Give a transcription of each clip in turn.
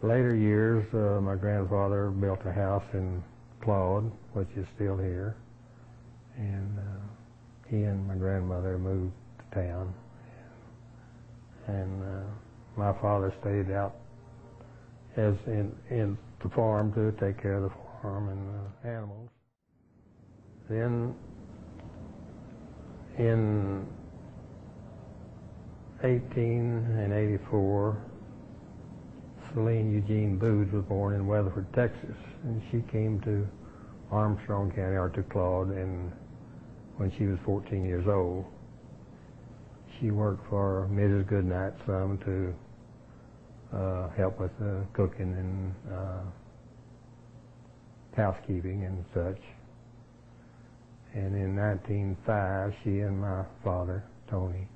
Later years, my grandfather built a house in Claude, which is still here, and he and my grandmother moved to town, and my father stayed out as in the farm to take care of the farm and animals. Then in 1884, Celine Eugene Booth was born in Weatherford, Texas, and she came to Armstrong County, or to Claude, and when she was 14 years old. She worked for Mrs. Goodnight some to help with cooking and housekeeping and such. And in 1905, she and my father, Tony,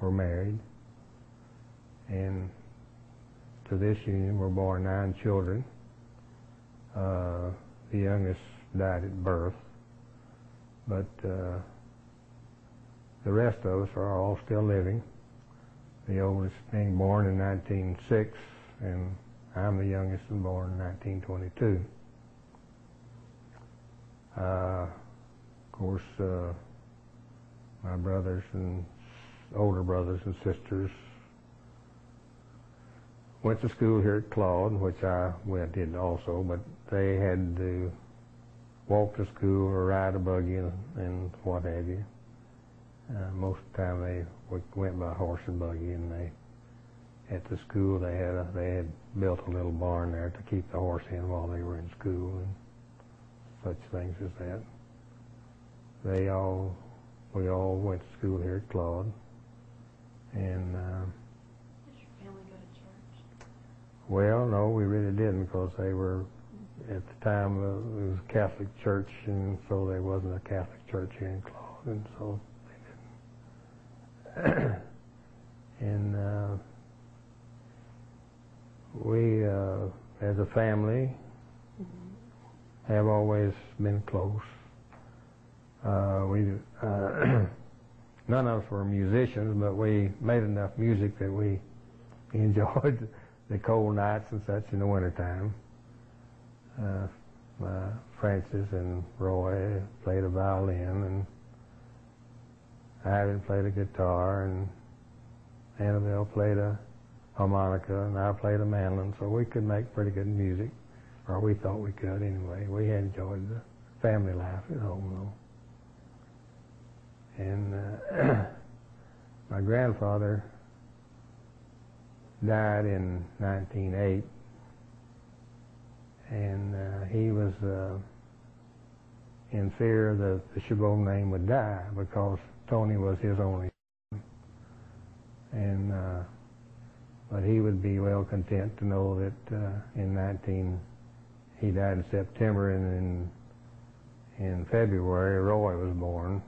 were married, and to this union were born 9 children. The youngest died at birth, but the rest of us are all still living. The oldest being born in 1906, and I'm the youngest and born in 1922. Of course, my brothers and older brothers and sisters went to school here at Claude, which I did also, but they had to walk to school or ride a buggy and what have you. Most of the time they went by horse and buggy, and at the school they had built a little barn there to keep the horse in while they were in school and such things as that. We all went to school here at Claude, and did your family go to church? Well, no, we really didn't, because they were, at the time, it was a Catholic church, and so there wasn't a Catholic church here in Claude, and so they didn't. And we, as a family, have always been close. None of us were musicians, but we made enough music that we enjoyed the cold nights and such in the wintertime. Francis and Roy played a violin, and Ivan played a guitar, and Annabelle played a harmonica, and I played a mandolin, so we could make pretty good music, or we thought we could anyway. We had enjoyed the family life at home, though. And my grandfather died in 1908, and he was in fear that the Chauveaux name would die, because Tony was his only son. And but he would be well content to know that he died in September, and in February Roy was born,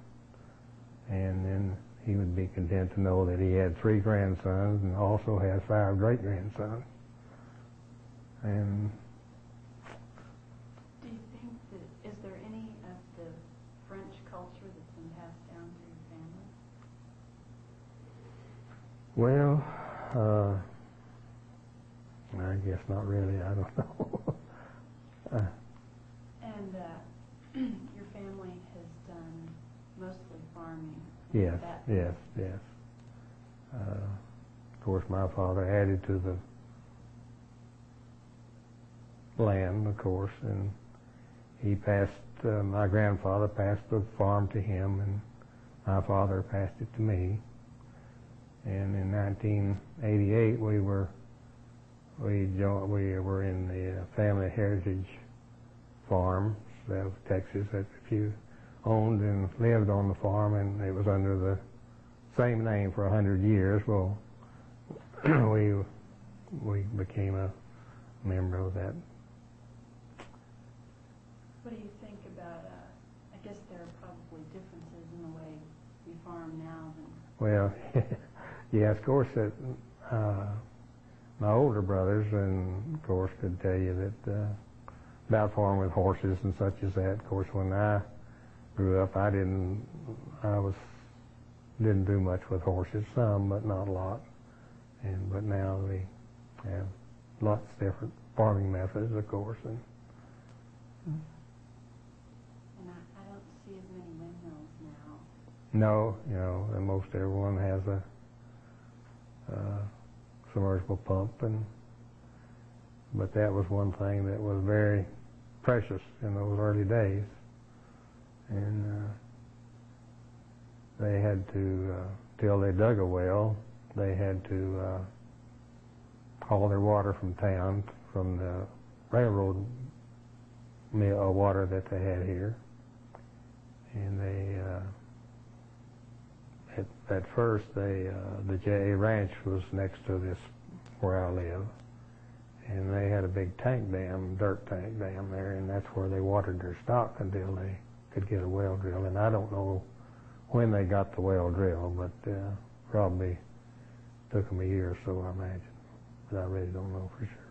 and then he would be content to know that he had 3 grandsons and also had 5 great-grandsons. And do you think that, is there any of the French culture that's been passed down through your family? well, I guess not really. I don't know. And your family has done mostly farming. Yes, yes, yes. Of course, my father added to the land, of course, and he passed, my grandfather passed the farm to him, and my father passed it to me. And in 1988, we were in the family heritage farm of Texas that you owned and lived on the farm, and it was under the same name for 100 years. Well, we became a member of that. What do you think about, I guess there are probably differences in the way you farm now than... Well, yeah, of course, that my older brothers, and of course, could tell you that about farming with horses and such as that. Of course, when I grew up, I didn't do much with horses, some, but not a lot. But now we have lots of different farming methods, of course. And I don't see as many windmills now. No, and most everyone has a submersible pump, but that was one thing that was very precious in those early days. And they had to, till they dug a well, they had to haul their water from town, from the railroad water that they had here. And they, at first, the JA Ranch was next to this where I live, and they had a big tank dam, dirt tank dam there, and that's where they watered their stock until they could get a well drill. And I don't know when they got the well drilled, but probably took them a year or so, I imagine. But I really don't know for sure.